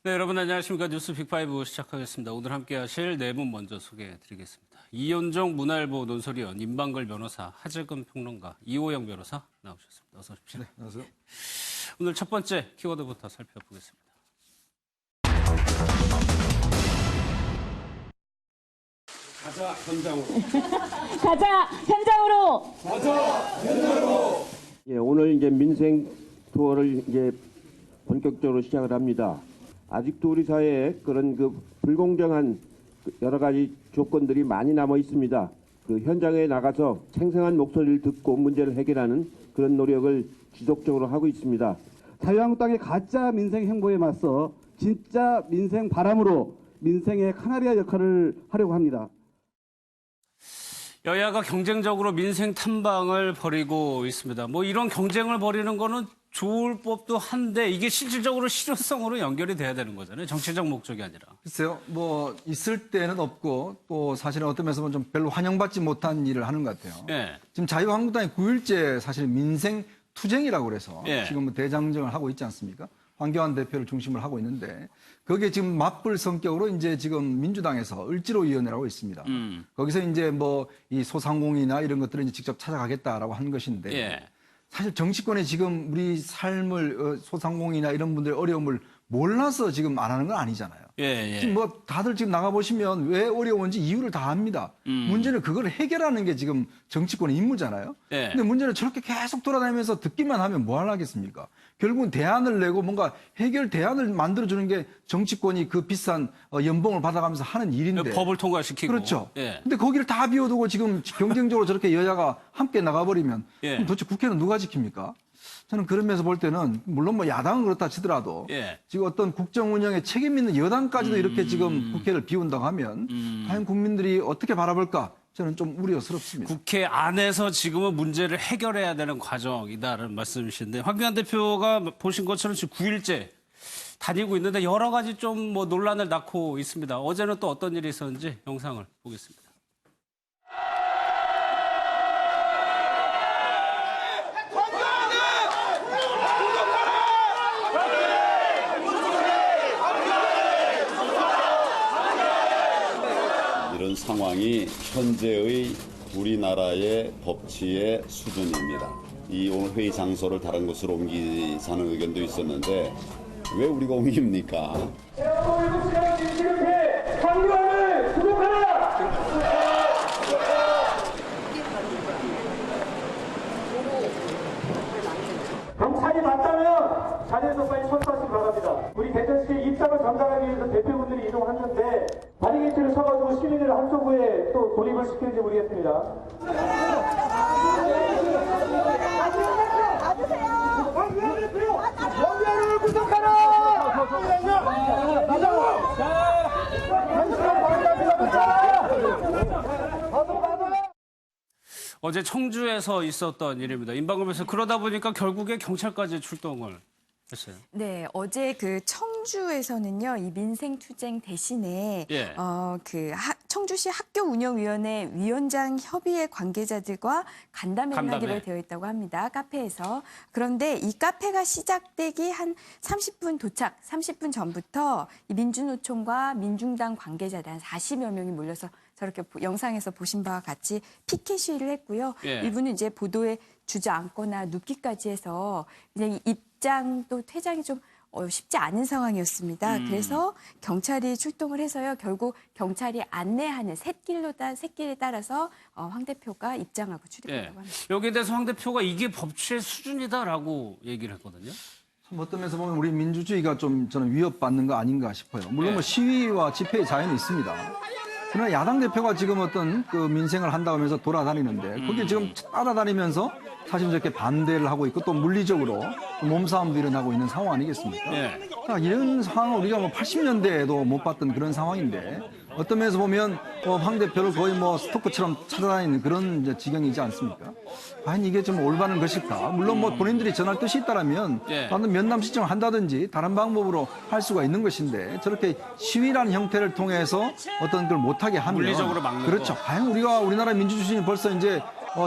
네, 여러분 안녕하십니까. 뉴스 빅5 시작하겠습니다. 오늘 함께 하실 네 분 먼저 소개해드리겠습니다. 이현정 문화일보 논설위원, 임방글 변호사, 하재근 평론가, 이호영 변호사 나오셨습니다. 어서 오십시오. 네, 안녕하세요. 오늘 첫 번째 키워드부터 살펴보겠습니다. 가자 현장으로. 가자 현장으로. 예, 오늘 이제 민생 투어를 이제 본격적으로 시작을 합니다. 아직도 우리 사회에 그런 불공정한 여러 가지 조건들이 많이 남아 있습니다. 현장에 나가서 생생한 목소리를 듣고 문제를 해결하는 그런 노력을 지속적으로 하고 있습니다. 자유한국당의 가짜 민생 행보에 맞서 진짜 민생 바람으로 민생의 카나리아 역할을 하려고 합니다. 여야가 경쟁적으로 민생 탐방을 벌이고 있습니다. 뭐 이런 경쟁을 벌이는 거는 좋을 법도 한데 이게 실질적으로 실효성으로 연결이 돼야 되는 거잖아요. 정치적 목적이 아니라. 글쎄요, 뭐 있을 때는 없고 또 사실은 어떤 면에서 좀 별로 환영받지 못한 일을 하는 것 같아요. 예. 지금 자유한국당이 9일째 사실 민생 투쟁이라고 그래서 예. 지금 대장정을 하고 있지 않습니까? 황교안 대표를 중심으로 하고 있는데 거기에 지금 맞불 성격으로 이제 지금 민주당에서 을지로위원회라고 있습니다. 거기서 이제 뭐 이 소상공인이나 이런 것들을 이제 직접 찾아가겠다라고 한 것인데 예. 사실 정치권이 지금 우리 삶을 소상공인이나 이런 분들의 어려움을 몰라서 지금 안 하는 건 아니잖아요. 예, 예. 지금 뭐 다들 지금 나가보시면 왜 어려운지 이유를 다 압니다. 문제는 그걸 해결하는 게 지금 정치권의 임무잖아요. 예. 근데 문제는 저렇게 계속 돌아다니면서 듣기만 하면 뭐 하겠습니까? 결국은 대안을 내고 뭔가 해결 대안을 만들어주는 게 정치권이 그 비싼 연봉을 받아가면서 하는 일인데. 법을 통과시키고. 그렇죠. 예. 근데 거기를 다 비워두고 지금 경쟁적으로 저렇게 여야가 함께 나가버리면 예. 그럼 도대체 국회는 누가 지킵니까? 저는 그런 면에서 볼 때는 물론 뭐 야당은 그렇다 치더라도 예. 지금 어떤 국정 운영에 책임 있는 여당까지도 이렇게 지금 국회를 비운다고 하면 과연 국민들이 어떻게 바라볼까? 저는 좀 우려스럽습니다. 국회 안에서 지금은 문제를 해결해야 되는 과정이다라는 말씀이신데 황교안 대표가 보신 것처럼 지금 9일째 다니고 있는데 여러 가지 좀 뭐 논란을 낳고 있습니다. 어제는 또 어떤 일이 있었는지 영상을 보겠습니다. 이런 상황이 현재의 우리나라의 법치의 수준입니다. 이 오늘 회의 장소를 다른 곳으로 옮기자는 의견도 있었는데 왜 우리가 옮깁니까? 경찰이 맞다면 자리에서 빨리 철수하시기 바랍니다. 우리 대전시의 입장을 전달하기 위해서 대표분들이 이동하셨는데 바리게이트를 서가지고 시민들을 한쪽에 또 돌입을 시키는지 모르겠습니다. 원대를 구속하라! 어제 청주에서 있었던 일입니다. 임방금에서 그러다 보니까 결국에 경찰까지 출동을 했어요. 네, 어제 그 청주에서는요, 이 민생투쟁 대신에 예. 청주시 학교운영위원회 위원장 협의회 관계자들과 간담회를 간담회. 하기로 되어 있다고 합니다. 카페에서. 그런데 이 카페가 시작되기 한 30분 전부터 이 민주노총과 민중당 관계자들 한 40여 명이 몰려서 저렇게 영상에서 보신 바와 같이 피켓 시위를 했고요. 예. 일부는 이제 보도에 주저앉거나 눕기까지 해서 그냥 입장도 퇴장이 좀 쉽지 않은 상황이었습니다. 그래서 경찰이 출동을 해서요. 결국 경찰이 안내하는 샛길에 따라서 황 대표가 입장하고 출입했다고 합니다. 여기에 대해서 황 대표가 이게 법치의 수준이다라고 얘기를 했거든요. 참 어떤 면에서 보면 우리 민주주의가 좀 저는 위협받는 거 아닌가 싶어요. 물론 뭐 시위와 집회의 자유는 있습니다. 그러나 야당 대표가 지금 어떤 그 민생을 한다고 하면서 돌아다니는데 거기에 지금 따라다니면서 사실 이렇게 반대를 하고 있고 또 물리적으로 몸싸움도 일어나고 있는 상황 아니겠습니까? 예. 자, 이런 상황을 우리가 뭐 80년대에도 못 봤던 그런 상황인데 어떤 면에서 보면 황 대표를 거의 뭐 스토커처럼 찾아다니는 그런 이제 지경이지 않습니까? 과연 이게 좀 올바른 것일까? 물론 뭐 본인들이 전할 뜻이 있다라면 예. 나는 면담 신청을 한다든지 다른 방법으로 할 수가 있는 것인데 저렇게 시위라는 형태를 통해서 어떤 걸 못하게 하면 물리적으로 막는 그렇죠. 거. 과연 우리나라 민주주의는 벌써 이제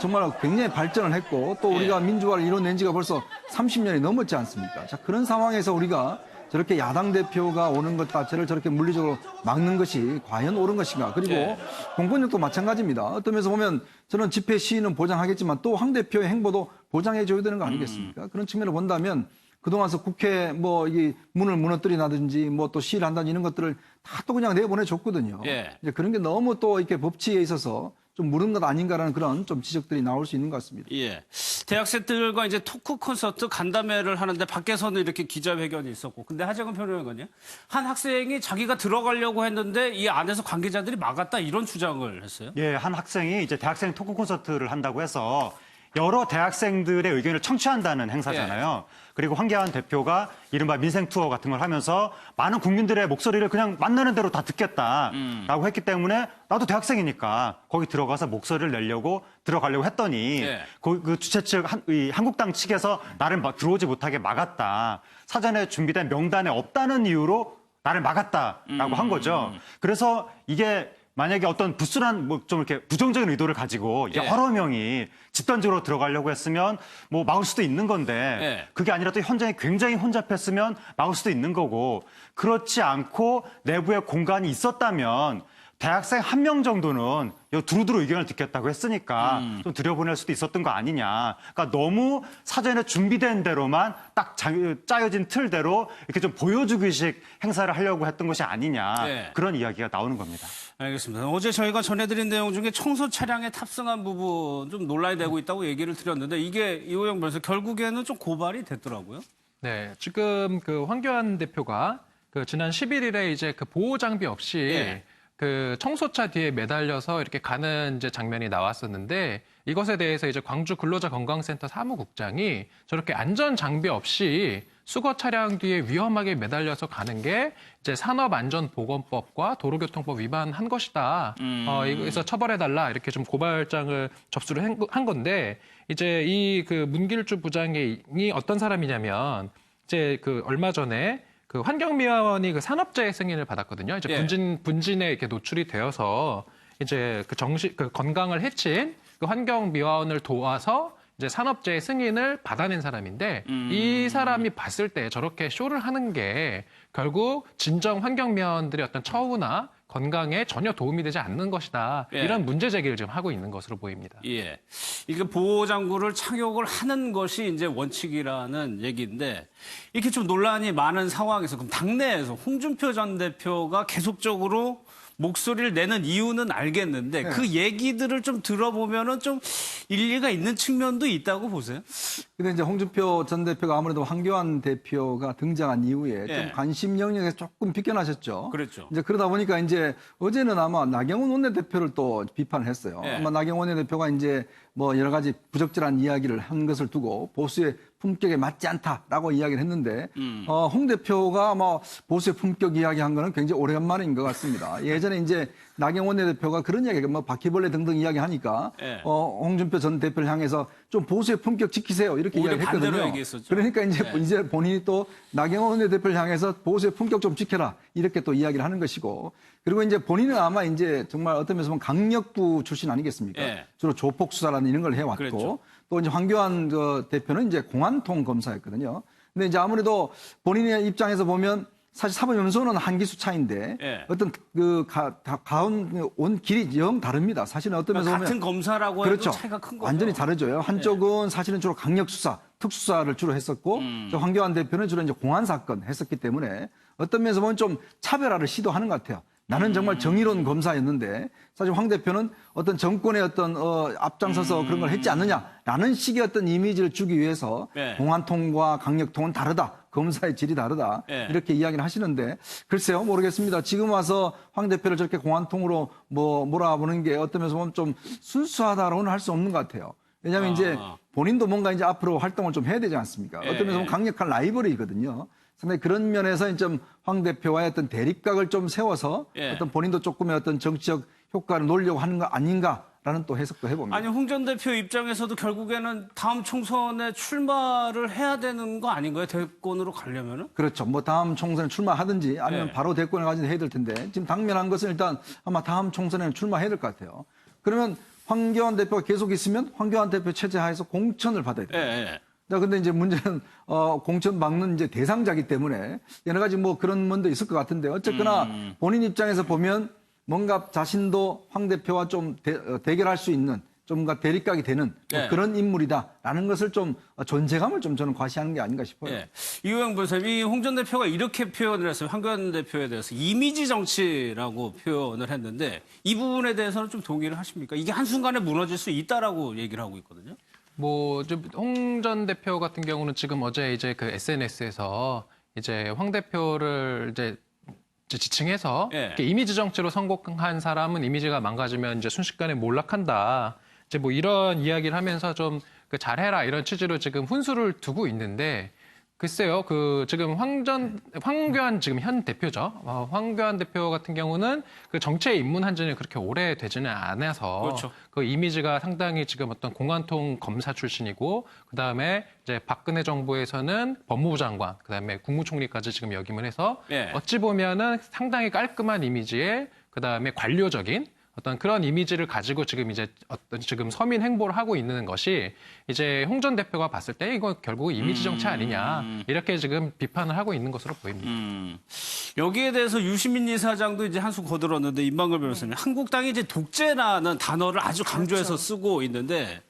정말 굉장히 발전을 했고 또 우리가 민주화를 이뤄낸 지가 벌써 30년이 넘었지 않습니까? 자, 그런 상황에서 우리가 저렇게 야당 대표가 오는 것 자체를 저렇게 물리적으로 막는 것이 과연 옳은 것인가. 그리고 예. 공권력도 마찬가지입니다. 어떤 면에서 보면 저는 집회 시위는 보장하겠지만 또 황 대표의 행보도 보장해줘야 되는 거 아니겠습니까? 그런 측면을 본다면 그동안서 국회 뭐 이 문을 무너뜨리나든지 뭐 또 시위를 한다든지 이런 것들을 다 또 그냥 내보내줬거든요. 예. 이제 그런 게 너무 또 이렇게 법치에 있어서 좀 무른 것 아닌가라는 그런 좀 지적들이 나올 수 있는 것 같습니다. 예. 대학생들과 이제 토크 콘서트 간담회를 하는데 밖에서는 이렇게 기자회견이 있었고, 근데 하재근 평론가는요, 한 학생이 자기가 들어가려고 했는데 이 안에서 관계자들이 막았다 이런 주장을 했어요. 예, 한 학생이 이제 대학생 토크 콘서트를 한다고 해서 여러 대학생들의 의견을 청취한다는 행사잖아요. 그리고 황교안 대표가 이른바 민생 투어 같은 걸 하면서 많은 국민들의 목소리를 그냥 만나는 대로 다 듣겠다라고 했기 때문에 나도 대학생이니까 거기 들어가서 목소리를 내려고 들어가려고 했더니 예. 그 주최 측 한국당 측에서 나를 들어오지 못하게 막았다. 사전에 준비된 명단에 없다는 이유로 나를 막았다라고 한 거죠. 그래서 이게 만약에 어떤 부순한 뭐 좀 이렇게 부정적인 의도를 가지고 예. 여러 명이 집단적으로 들어가려고 했으면 뭐 막을 수도 있는 건데 예. 그게 아니라 또 현장이 굉장히 혼잡했으면 막을 수도 있는 거고 그렇지 않고 내부에 공간이 있었다면 대학생 한 명 정도는 두루두루 의견을 듣겠다고 했으니까 좀 들여보낼 수도 있었던 거 아니냐. 그러니까 너무 사전에 준비된 대로만 딱 짜여진 틀대로 이렇게 좀 보여주기식 행사를 하려고 했던 것이 아니냐. 네. 그런 이야기가 나오는 겁니다. 알겠습니다. 어제 저희가 전해드린 내용 중에 청소 차량에 탑승한 부분 좀 논란이 되고 있다고 얘기를 드렸는데 이게 이호영 변호사 결국에는 좀 고발이 됐더라고요. 네, 지금 그 황교안 대표가 그 지난 11일에 이제 그 보호 장비 없이 예. 그 청소차 뒤에 매달려서 이렇게 가는 이제 장면이 나왔었는데 이것에 대해서 이제 광주 근로자건강센터 사무국장이 저렇게 안전 장비 없이 수거 차량 뒤에 위험하게 매달려서 가는 게 이제 산업안전보건법과 도로교통법 위반한 것이다. 이거에서 처벌해달라 이렇게 좀 고발장을 접수를 한 건데 이제 이 그 문길주 부장이 어떤 사람이냐면 이제 그 얼마 전에 그 환경미화원이 그 산업재해 승인을 받았거든요. 이제 예. 분진에 이렇게 노출이 되어서 이제 그 건강을 해친 그 환경미화원을 도와서 이제 산업재해 승인을 받아낸 사람인데 이 사람이 봤을 때 저렇게 쇼를 하는 게 결국 진정 환경미화원들의 어떤 처우나 건강에 전혀 도움이 되지 않는 것이다. 예. 이런 문제 제기를 지금 하고 있는 것으로 보입니다. 예. 이게 보호장구를 착용을 하는 것이 이제 원칙이라는 얘기인데 이렇게 좀 논란이 많은 상황에서 그럼 당내에서 홍준표 전 대표가 계속적으로 목소리를 내는 이유는 알겠는데 그 얘기들을 좀 들어보면은 좀 일리가 있는 측면도 있다고 보세요? 근데 이제 홍준표 전 대표가 아무래도 황교안 대표가 등장한 이후에 예. 좀 관심 영역에서 조금 비껴나셨죠. 그렇죠. 이제 그러다 보니까 이제 어제는 아마 나경원 원내대표를 또 비판을 했어요. 예. 아마 나경원 원내대표가 이제 뭐 여러 가지 부적절한 이야기를 한 것을 두고 보수의 품격에 맞지 않다라고 이야기를 했는데 홍 대표가 뭐 보수의 품격 이야기한 거는 굉장히 오래간만인 것 같습니다. 예전에 이제 나경원 원내대표가 그런 이야기, 뭐 바퀴벌레 등등 이야기하니까 예. 홍준표 전 대표를 향해서 좀 보수의 품격 지키세요 이렇게 오히려 이야기했거든요. 반대로 얘기했었죠. 그러니까 이제 예. 이제 본인이 또 나경원 원내대표를 향해서 보수의 품격 좀 지켜라 이렇게 또 이야기를 하는 것이고 그리고 이제 본인은 아마 이제 정말 어떤 면에서 보면 강력부 출신 아니겠습니까? 예. 주로 조폭 수사라는 이런 걸 해왔고 그랬죠. 또 이제 황교안 그 대표는 이제 공안통 검사였거든요. 근데 이제 아무래도 본인의 입장에서 보면 사실 사법연수원은 한 기수 차인데 예. 어떤 그 가온 온 길이 영 다릅니다. 사실은 어떤 면에서 보면 같은 검사라고 해도 그렇죠. 차이가 큰 거죠. 완전히 다르죠. 한쪽은 사실은 주로 강력 수사, 특수사를 주로 했었고 저 황교안 대표는 주로 이제 공안 사건 했었기 때문에 어떤 면에서 보면 좀 차별화를 시도하는 것 같아요. 나는 정말 정의로운 검사였는데 사실 황 대표는 어떤 정권의 어떤 앞장서서 그런 걸 했지 않느냐라는 식의 어떤 이미지를 주기 위해서 네. 공안통과 강력통은 다르다. 검사의 질이 다르다. 네. 이렇게 이야기를 하시는데 글쎄요. 모르겠습니다. 지금 와서 황 대표를 저렇게 공안통으로 뭐 몰아보는 게 어떤 면에서 보면 좀 순수하다라고는 할 수 없는 것 같아요. 왜냐하면 이제 본인도 뭔가 이제 앞으로 활동을 좀 해야 되지 않습니까? 어떤 면에서 보면 강력한 라이벌이거든요. 상당히 그런 면에서 좀 황 대표와의 어떤 대립각을 좀 세워서 어떤 본인도 조금의 어떤 정치적 효과를 놓으려고 하는 거 아닌가라는 또 해석도 해봅니다. 아니 홍 전 대표 입장에서도 결국에는 다음 총선에 출마를 해야 되는 거 아닌가요? 대권으로 가려면은? 그렇죠. 뭐 다음 총선에 출마하든지 아니면 네. 바로 대권에 가든지 해야 될 텐데 지금 당면한 것은 일단 아마 다음 총선에는 출마해야 될 것 같아요. 그러면 황교안 대표가 계속 있으면 황교안 대표 체제 하에서 공천을 받아야 돼요. 예, 예. 자, 근데 이제 문제는, 공천 막는 이제 대상자기 때문에 여러 가지 뭐 그런 면도 있을 것 같은데 어쨌거나 본인 입장에서 보면 뭔가 자신도 황 대표와 좀 대결할 수 있는 좀 뭔가 대립각이 되는 뭐 예. 그런 인물이다라는 것을 좀 존재감을 좀 저는 과시하는 게 아닌가 싶어요. 예. 이호영 변호사님이 홍 전 대표가 이렇게 표현을 했어요. 황교안 대표에 대해서 이미지 정치라고 표현을 했는데 이 부분에 대해서는 좀 동의를 하십니까? 이게 한순간에 무너질 수 있다라고 얘기를 하고 있거든요. 뭐 홍 전 대표 같은 경우는 지금 어제 이제 그 SNS에서 이제 황 대표를 이제 지칭해서 예. 이렇게 이미지 정치로 성공한 사람은 이미지가 망가지면 이제 순식간에 몰락한다. 이제 뭐 이런 이야기를 하면서 좀 그 잘해라 이런 취지로 지금 훈수를 두고 있는데 글쎄요, 그 지금 황교안 지금 현 대표죠. 황교안 대표 같은 경우는 그 정치에 입문한 지는 그렇게 오래 되지는 않아서 그렇죠. 그 이미지가 상당히 지금 어떤 공안통 검사 출신이고 그다음에 이제 박근혜 정부에서는 법무부 장관, 그다음에 국무총리까지 지금 역임을 해서 예. 어찌 보면은 상당히 깔끔한 이미지에 그다음에 관료적인 어떤 그런 이미지를 가지고 지금 이제 어떤 지금 서민 행보를 하고 있는 것이 이제 홍 전 대표가 봤을 때 이거 결국 이미지 정치 아니냐 이렇게 지금 비판을 하고 있는 것으로 보입니다. 여기에 대해서 유시민 이사장도 이제 한수 거들었는데 임방글 변호사님, 한국당이 이제 독재라는 단어를 아주 강조해서 쓰고 있는데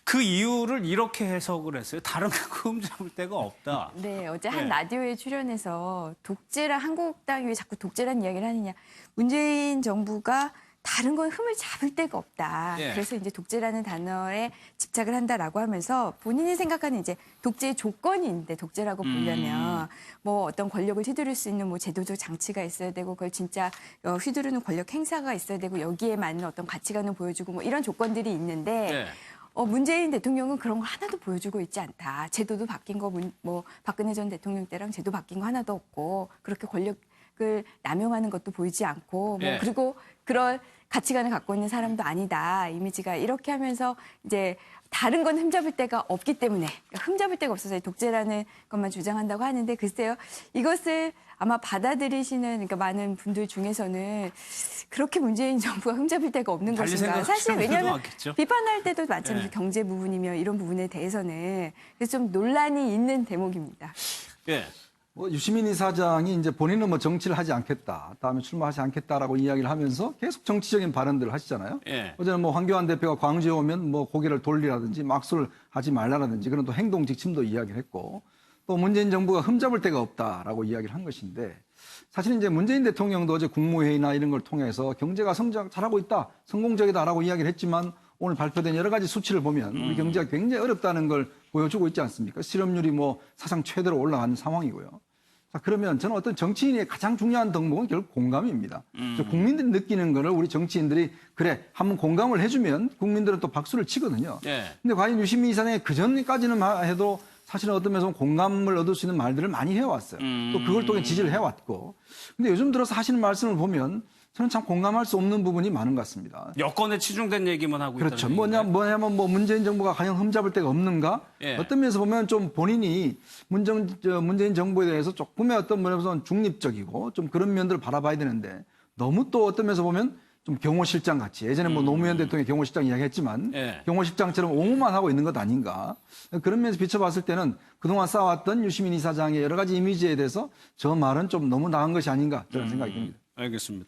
그 이유를 이렇게 해석을 했어요. 다른 거 흠잡을 데가 없다. 네, 어제 한 네. 라디오에 출연해서 독재라 한국당이 왜 자꾸 독재란 이야기를 하느냐. 문재인 정부가 다른 건 흠을 잡을 데가 없다. 예. 그래서 이제 독재라는 단어에 집착을 한다라고 하면서 본인이 생각하는 이제 독재의 조건이 있는데 독재라고 보려면 뭐 어떤 권력을 휘두를 수 있는 뭐 제도적 장치가 있어야 되고 그걸 진짜 휘두르는 권력 행사가 있어야 되고 여기에 맞는 어떤 가치관을 보여주고 뭐 이런 조건들이 있는데 예. 문재인 대통령은 그런 거 하나도 보여주고 있지 않다. 제도도 바뀐 거 뭐 박근혜 전 대통령 때랑 제도 바뀐 거 하나도 없고 그렇게 권력을 남용하는 것도 보이지 않고 뭐 예. 그리고 그런 가치관을 갖고 있는 사람도 아니다. 이미지가 이렇게 하면서 이제 다른 건 흠잡을 데가 없기 때문에 그러니까 흠잡을 데가 없어서 독재라는 것만 주장한다고 하는데 글쎄요. 이것을 아마 받아들이시는 그러니까 많은 분들 중에서는 그렇게 문재인 정부가 흠잡을 데가 없는 달리 것인가. 생각하시는 사실 분도 왜냐하면 많겠죠. 비판할 때도 마찬가지로 예. 경제 부분이며 이런 부분에 대해서는 그래서 좀 논란이 있는 대목입니다. 예. 유시민 이사장이 이제 본인은 뭐 정치를 하지 않겠다, 다음에 출마하지 않겠다라고 이야기를 하면서 계속 정치적인 발언들을 하시잖아요. 예. 어제는 뭐 황교안 대표가 광주에 오면 뭐 고개를 돌리라든지 막수를 하지 말라라든지 그런 또 행동 지침도 이야기를 했고 또 문재인 정부가 흠잡을 데가 없다라고 이야기를 한 것인데 사실 이제 문재인 대통령도 어제 국무회의나 이런 걸 통해서 경제가 성장 잘하고 있다, 성공적이다라고 이야기를 했지만 오늘 발표된 여러 가지 수치를 보면 우리 경제가 굉장히 어렵다는 걸 보여주고 있지 않습니까? 실업률이 뭐 사상 최대로 올라가는 상황이고요. 자, 그러면 저는 어떤 정치인의 가장 중요한 덕목은 결국 공감입니다. 국민들이 느끼는 거를 우리 정치인들이 그래 한번 공감을 해주면 국민들은 또 박수를 치거든요. 예. 근데 과연 유시민 이사장이 그전까지는 해도 사실은 어떤 면에서 공감을 얻을 수 있는 말들을 많이 해왔어요. 또 그걸 통해 지지를 해왔고. 근데 요즘 들어서 하시는 말씀을 보면 저는 참 공감할 수 없는 부분이 많은 것 같습니다. 여권에 치중된 얘기만 하고 그렇죠. 있다는 뭐냐면 뭐 문재인 정부가 과연 흠잡을 데가 없는가? 예. 어떤 면에서 보면 좀 본인이 문재인 정부에 대해서 조금의 어떤 면에서 중립적이고 좀 그런 면들을 바라봐야 되는데 너무 또 어떤 면에서 보면 좀 경호실장 같이 예전에 뭐 노무현 대통령이 경호실장 이야기했지만 예. 경호실장처럼 옹호만 하고 있는 것 아닌가? 그런 면에서 비춰봤을 때는 그동안 쌓아왔던 유시민 이사장의 여러 가지 이미지에 대해서 저 말은 좀 너무 나은 것이 아닌가 저는 생각이 듭니다. 알겠습니다.